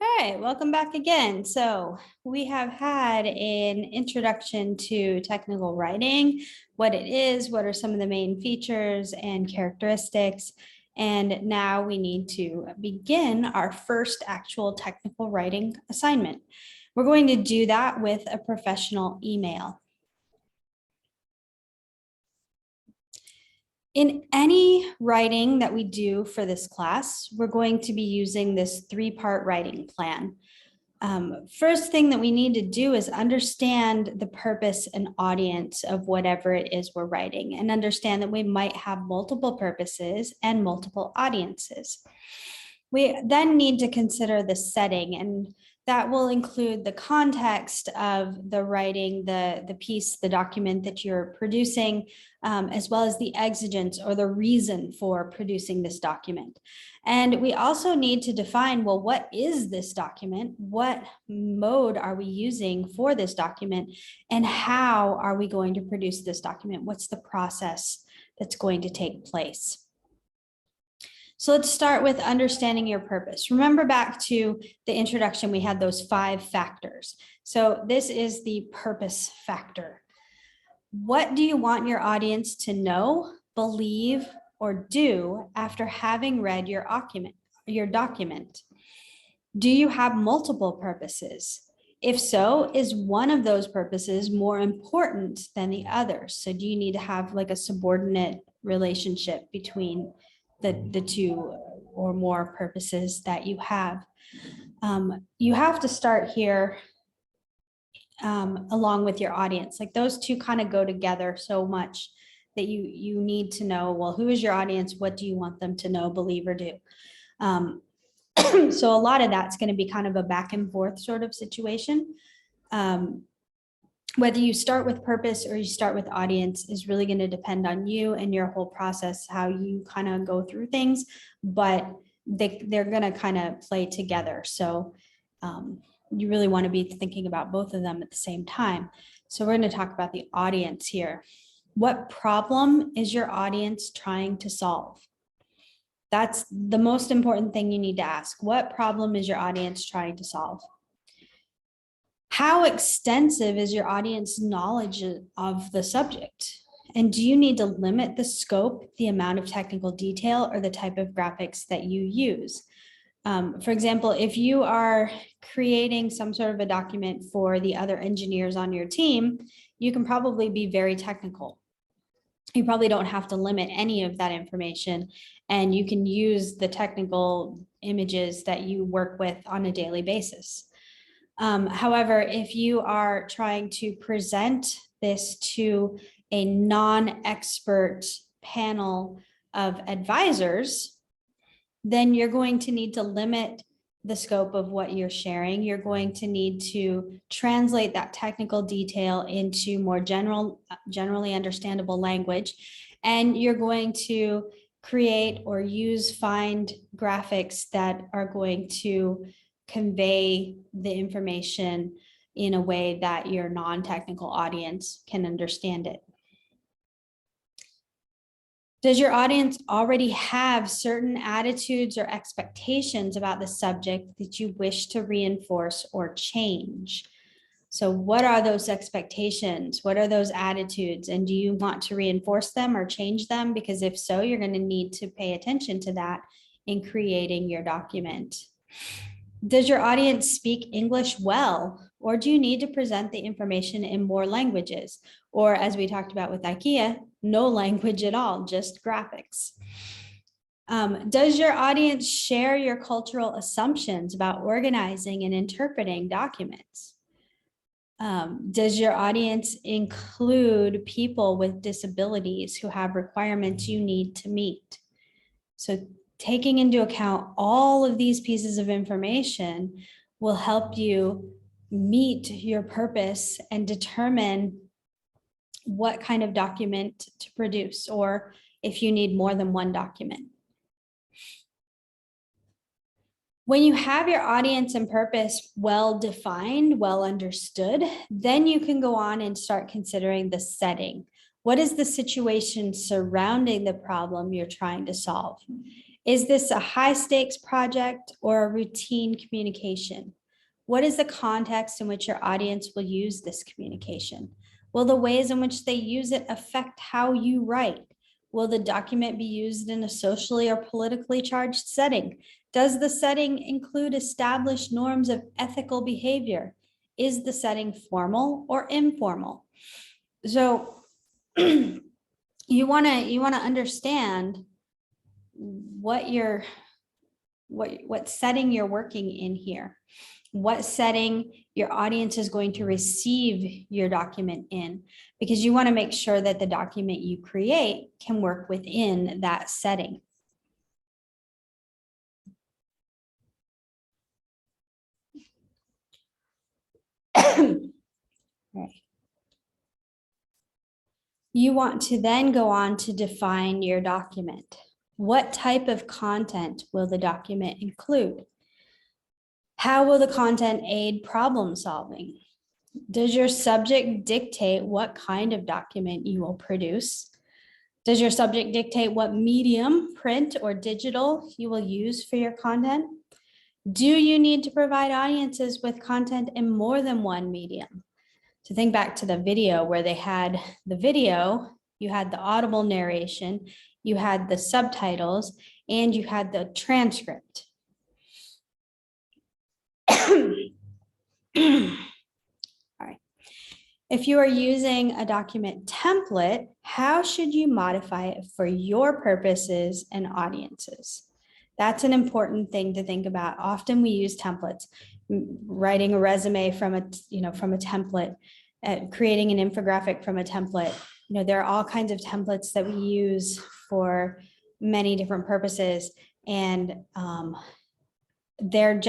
All right, welcome back again. So we have had an introduction to technical writing, what it is, what are some of the main features and characteristics. And now we need to begin our first actual technical writing assignment. We're going to do that with a professional email. In any writing that we do for this class, we're going to be using this three-part writing plan. First thing that we need to do is understand the purpose and audience of whatever it is we're writing, and understand that we might have multiple purposes and multiple audiences. We then need to consider the setting, and that will include the context of the writing, the piece, the document that you're producing, as well as the exigence or the reason for producing this document. And we also need to define, well, what is this document? What mode are we using for this document? And how are we going to produce this document? What's the process that's going to take place? So let's start with understanding your purpose. Remember back to the introduction, we had those 5 factors. So this is the purpose factor. What do you want your audience to know, believe, or do after having read your document? Do you have multiple purposes? If so, is one of those purposes more important than the other? So do you need to have like a subordinate relationship between the two or more purposes that you have? You have to start here along with your audience. Like those two kind of go together so much that you need to know, well, who is your audience? What do you want them to know, believe, or do? So a lot of that's going to be kind of a back and forth sort of situation. Whether you start with purpose or you start with audience is really going to depend on you and your whole process, how you kind of go through things, but they're going to kind of play together. So you really want to be thinking about both of them at the same time. So we're going to talk about the audience here. What problem is your audience trying to solve? That's the most important thing you need to ask. What problem is your audience trying to solve? How extensive is your audience knowledge of the subject? And do you need to limit the scope, the amount of technical detail, or the type of graphics that you use? For example, if you are creating some sort of a document for the other engineers on your team, you can probably be very technical. You probably don't have to limit any of that information, and you can use the technical images that you work with on a daily basis. However, if you are trying to present this to a non-expert panel of advisors, then you're going to need to limit the scope of what you're sharing. You're going to need to translate that technical detail into more generally understandable language. And you're going to create or find graphics that are going to convey the information in a way that your non-technical audience can understand it. Does your audience already have certain attitudes or expectations about the subject that you wish to reinforce or change? So what are those expectations? What are those attitudes? And do you want to reinforce them or change them? Because if so, you're going to need to pay attention to that in creating your document. Does your audience speak English well, or do you need to present the information in more languages? Or as we talked about with IKEA, no language at all, just graphics. Does your audience share your cultural assumptions about organizing and interpreting documents? Does your audience include people with disabilities who have requirements you need to meet? So taking into account all of these pieces of information will help you meet your purpose and determine what kind of document to produce, or if you need more than one document. When you have your audience and purpose well defined, well understood, then you can go on and start considering the setting. What is the situation surrounding the problem you're trying to solve? Is this a high stakes project or a routine communication? What is the context in which your audience will use this communication? Will the ways in which they use it affect how you write? Will the document be used in a socially or politically charged setting? Does the setting include established norms of ethical behavior? Is the setting formal or informal? So you want to understand what setting you're working in here, what setting your audience is going to receive your document in, because you want to make sure that the document you create can work within that setting. Right. You want to then go on to define your document. What type of content will the document include? How will the content aid problem solving? Does your subject dictate what kind of document you will produce? Does your subject dictate what medium, print or digital, you will use for your content? Do you need to provide audiences with content in more than one medium? To think back to the video where they had the video, you had the audible narration, you had the subtitles, and you had the transcript. All right. If you are using a document template, how should you modify it for your purposes and audiences? That's an important thing to think about. Often we use templates, writing a resume from a template, creating an infographic from a template. There are all kinds of templates that we use for many different purposes, and they're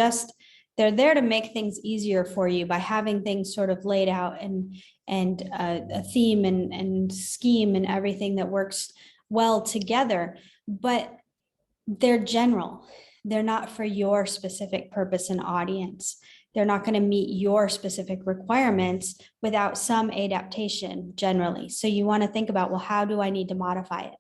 there to make things easier for you by having things sort of laid out and a theme and scheme and everything that works well together. But they're general. They're not for your specific purpose and audience. They're not going to meet your specific requirements without some adaptation generally. So you want to think about, well, how do I need to modify it?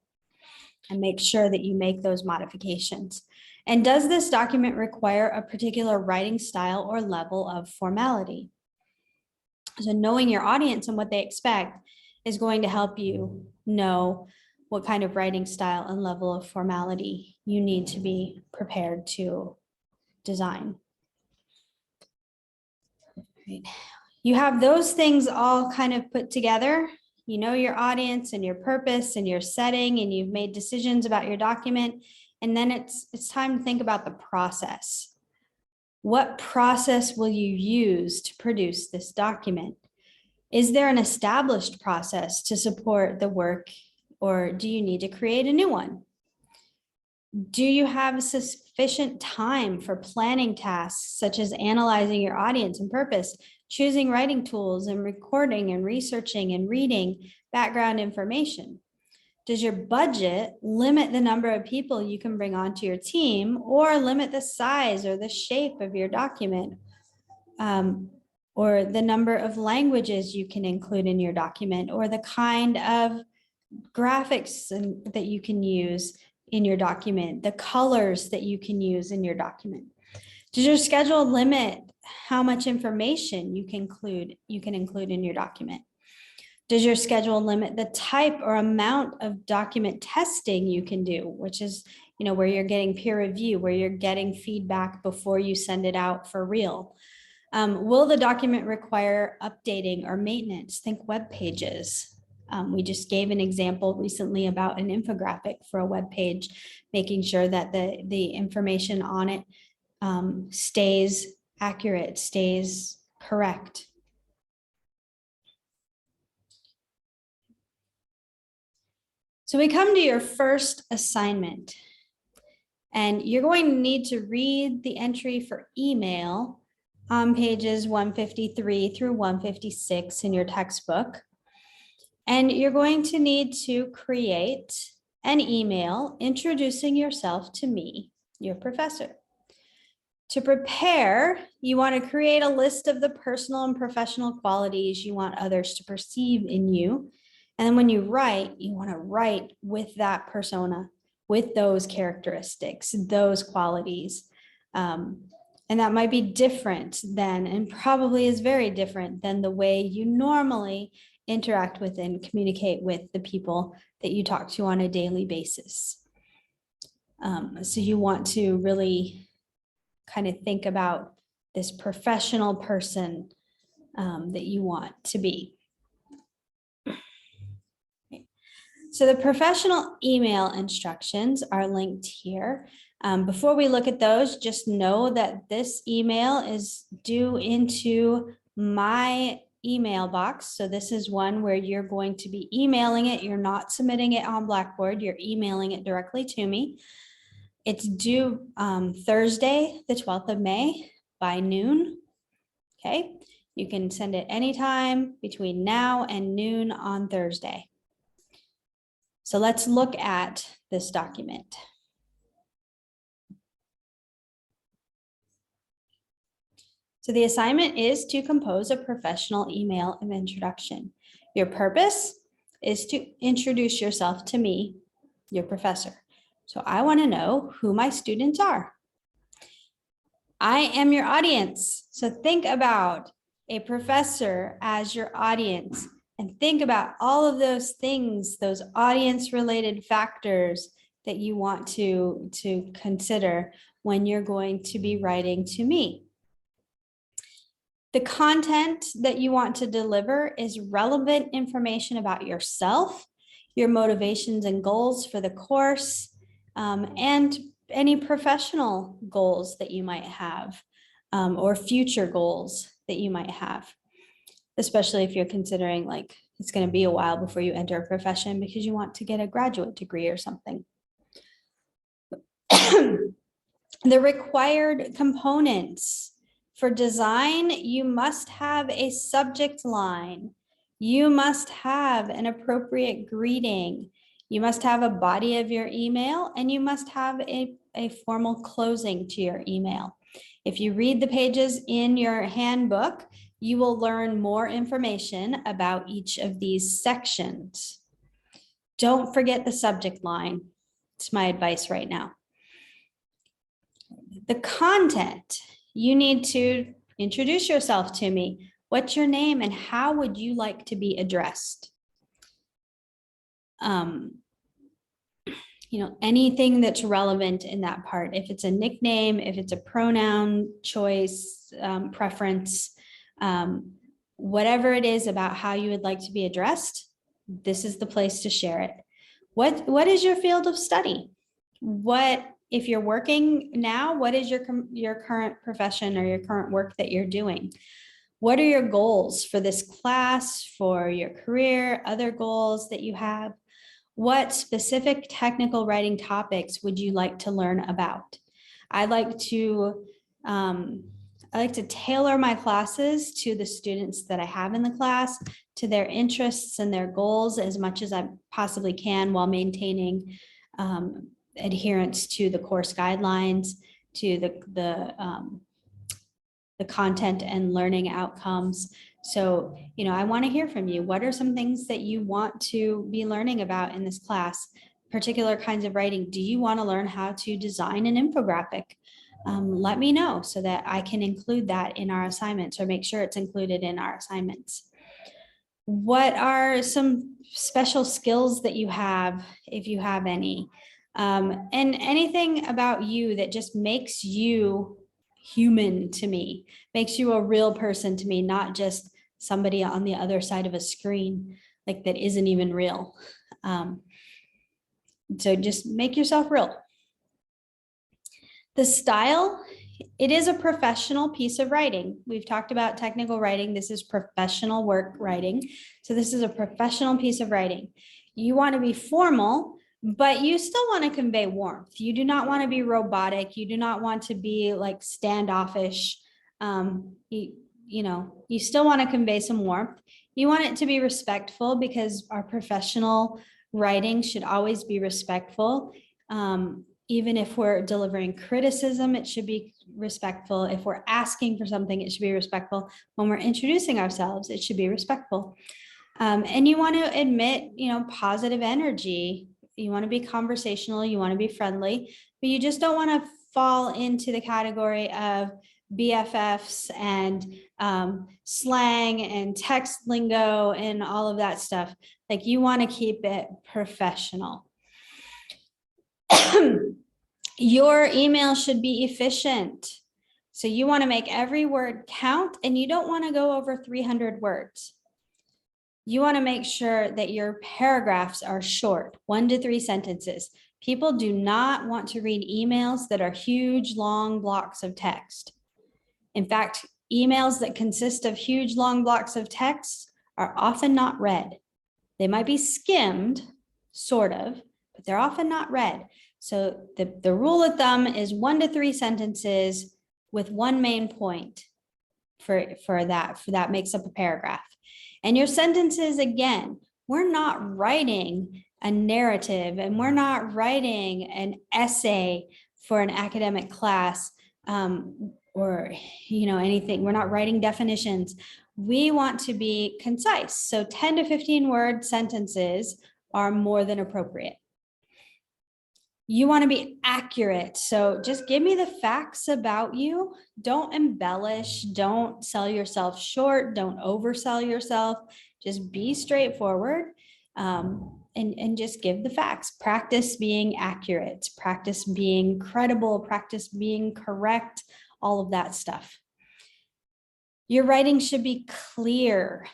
And make sure that you make those modifications. And does this document require a particular writing style or level of formality? So knowing your audience and what they expect is going to help you know what kind of writing style and level of formality you need to be prepared to design. Right. You have those things all kind of put together. You know your audience and your purpose and your setting, and you've made decisions about your document. And then it's time to think about the process. What process will you use to produce this document? Is there an established process to support the work, or do you need to create a new one? Do you have sufficient time for planning tasks such as analyzing your audience and purpose, choosing writing tools and recording and researching and reading background information? Does your budget limit the number of people you can bring onto your team, or limit the size or the shape of your document, or the number of languages you can include in your document, or the kind of graphics that you can use in your document, the colors that you can use in your document? Does your schedule limit how much information you can include in your document? Does your schedule limit the type or amount of document testing you can do, which is, where you're getting peer review, where you're getting feedback before you send it out for real? Will the document require updating or maintenance? Think web pages. We just gave an example recently about an infographic for a web page, making sure that the information on it stays accurate, stays correct. So we come to your first assignment, and you're going to need to read the entry for email on pages 153 through 156 in your textbook. And you're going to need to create an email introducing yourself to me, your professor. To prepare, you want to create a list of the personal and professional qualities you want others to perceive in you. And then when you write, you want to write with that persona, with those characteristics, those qualities. And that might be different than, and probably is very different than the way you normally interact with and communicate with the people that you talk to on a daily basis. So you want to really kind of think about this professional person that you want to be. So the professional email instructions are linked here. Before we look at those, just know that this email is due into my email box. So this is one where you're going to be emailing it. You're not submitting it on Blackboard. You're emailing it directly to me. It's due Thursday, the 12th of May by noon. Okay. You can send it anytime between now and noon on Thursday. So let's look at this document. So the assignment is to compose a professional email of introduction. Your purpose is to introduce yourself to me, your professor. So I want to know who my students are. I am your audience. So think about a professor as your audience and think about all of those things, those audience-related factors that you want to consider when you're going to be writing to me. The content that you want to deliver is relevant information about yourself, your motivations and goals for the course, and any professional goals that you might have, or future goals that you might have, especially if you're considering like it's going to be a while before you enter a profession because you want to get a graduate degree or something. The required components. For design, you must have a subject line. You must have an appropriate greeting. You must have a body of your email, and you must have a formal closing to your email. If you read the pages in your handbook, you will learn more information about each of these sections. Don't forget the subject line. It's my advice right now. The content. You need to introduce yourself to me. What's your name and how would you like to be addressed? You know, anything that's relevant in that part. If it's a nickname, if it's a pronoun choice, preference, whatever it is about how you would like to be addressed, this is the place to share it. What is your field of study? If you're working now, what is your current profession or your current work that you're doing? What are your goals for this class, for your career, other goals that you have? What specific technical writing topics would you like to learn about? I like to tailor my classes to the students that I have in the class, to their interests and their goals as much as I possibly can while maintaining adherence to the course guidelines, to the content and learning outcomes. So, you know, I want to hear from you. What are some things that you want to be learning about in this class? Particular kinds of writing. Do you want to learn how to design an infographic? Let me know so that I can include that in our assignments or make sure it's included in our assignments. What are some special skills that you have, if you have any? And anything about you that just makes you human to me, makes you a real person to me, not just somebody on the other side of a screen, like that isn't even real. So just make yourself real. The style, it is a professional piece of writing. We've talked about technical writing. This is professional work writing. So this is a professional piece of writing. You want to be formal, but you still want to convey warmth. You do not want to be robotic. You do not want to be like standoffish. You still want to convey some warmth. You want it to be respectful because our professional writing should always be respectful. Even if we're delivering criticism, it should be respectful. If we're asking for something, it should be respectful. When we're introducing ourselves, it should be respectful. And you want to admit, positive energy you want to be conversational, you want to be friendly, but you just don't want to fall into the category of BFFs and slang and text lingo and all of that stuff. Like, you want to keep it professional. Your email should be efficient. So you want to make every word count, and you don't want to go over 300 words. You want to make sure that your paragraphs are short, 1 to 3 sentences. People do not want to read emails that are huge, long blocks of text. In fact, emails that consist of huge, long blocks of text are often not read. They might be skimmed, sort of, but they're often not read. So the rule of thumb is 1 to 3 sentences with one main point for that makes up a paragraph. And your sentences, again, we're not writing a narrative and we're not writing an essay for an academic class or anything. We're not writing definitions. We want to be concise. So 10 to 15 word sentences are more than appropriate. You want to be accurate. So just give me the facts about you. Don't embellish. Don't sell yourself short. Don't oversell yourself. Just be straightforward and just give the facts. Practice being accurate. Practice being credible. Practice being correct. All of that stuff. Your writing should be clear.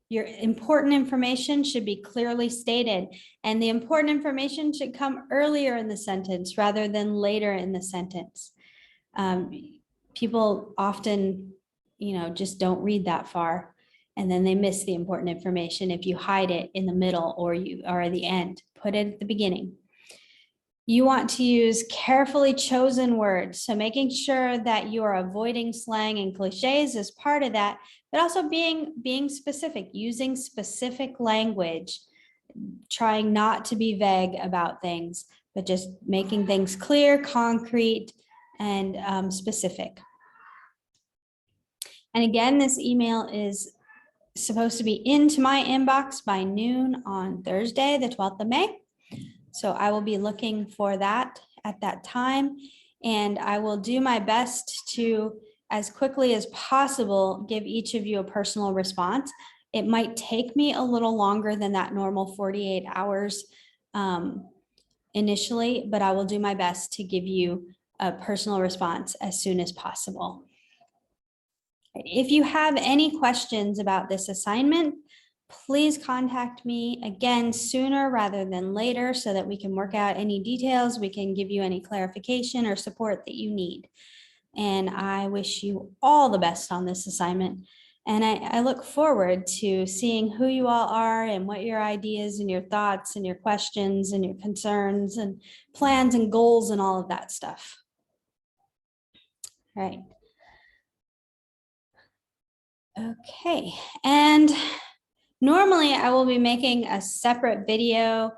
Your important information should be clearly stated, and the important information should come earlier in the sentence rather than later in the sentence. People often, just don't read that far, and then they miss the important information if you hide it in the middle or at the end. Put it at the beginning. You want to use carefully chosen words. So making sure that you are avoiding slang and cliches is part of that, but also being specific, using specific language, trying not to be vague about things, but just making things clear, concrete, and specific. And again, this email is supposed to be into my inbox by noon on Thursday, the 12th of May. So I will be looking for that at that time, and I will do my best to, as quickly as possible, give each of you a personal response. It might take me a little longer than that normal 48 hours initially, but I will do my best to give you a personal response as soon as possible. If you have any questions about this assignment, please contact me again sooner rather than later so that we can work out any details. We can give you any clarification or support that you need. And I wish you all the best on this assignment. And I look forward to seeing who you all are and what your ideas and your thoughts and your questions and your concerns and plans and goals and all of that stuff. All right. Okay. And normally I will be making a separate video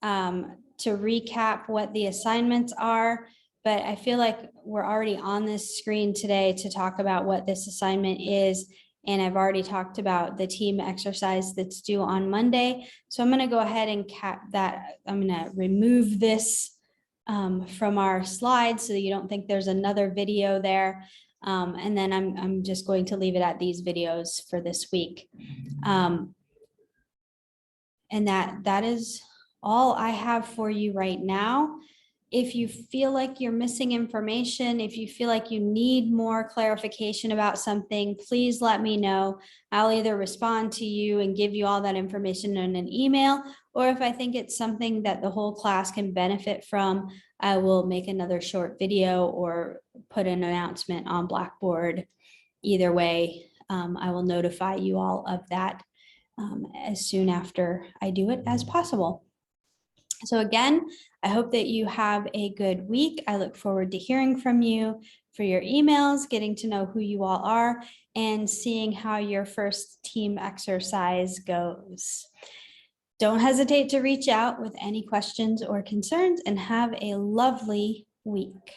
to recap what the assignments are, but I feel like we're already on this screen today to talk about what this assignment is. And I've already talked about the team exercise that's due on Monday. So I'm going to go ahead and cap that. I'm going to remove this from our slides so that you don't think there's another video there. And then I'm just going to leave it at these videos for this week. And that is all I have for you right now. If you feel like you're missing information, if you feel like you need more clarification about something, please let me know. I'll either respond to you and give you all that information in an email, or if I think it's something that the whole class can benefit from, I will make another short video or put an announcement on Blackboard. Either way, I will notify you all of that as soon after I do it as possible. So again, I hope that you have a good week. I look forward to hearing from you for your emails, getting to know who you all are, and seeing how your first team exercise goes. Don't hesitate to reach out with any questions or concerns, and have a lovely week.